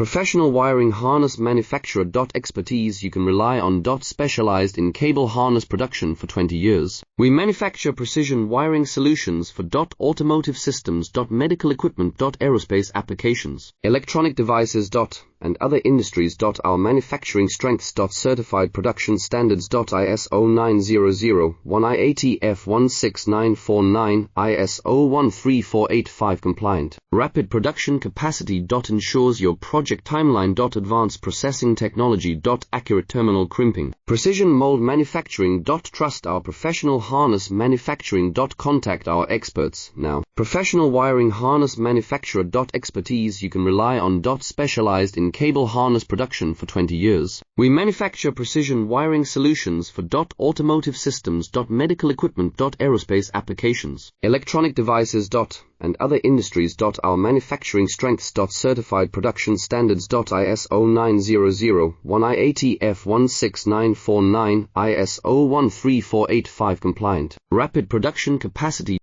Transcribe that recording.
Professional wiring harness manufacturer. Expertise you can rely on. Specialized in cable harness production for 20 years. We manufacture precision wiring solutions for automotive systems. Medical equipment. Aerospace applications. Electronic devices. And other industries. Our manufacturing strengths. Certified production standards. ISO 9001 IATF 16949 ISO 13485 compliant. Rapid production capacity. Ensures your project timeline. Advanced processing technology. Accurate terminal crimping. Precision mold manufacturing. Trust our professional harness manufacturing. Contact our experts now. Professional wiring harness manufacturer. Expertise you can rely on. Specialized in cable harness production for 20 years. We manufacture precision wiring solutions for automotive systems. Medical equipment. Aerospace applications. Electronic devices. And other industries. Our manufacturing strengths. Certified production standards. ISO 9001 IATF 16949 ISO 13485 compliant. Rapid production capacity.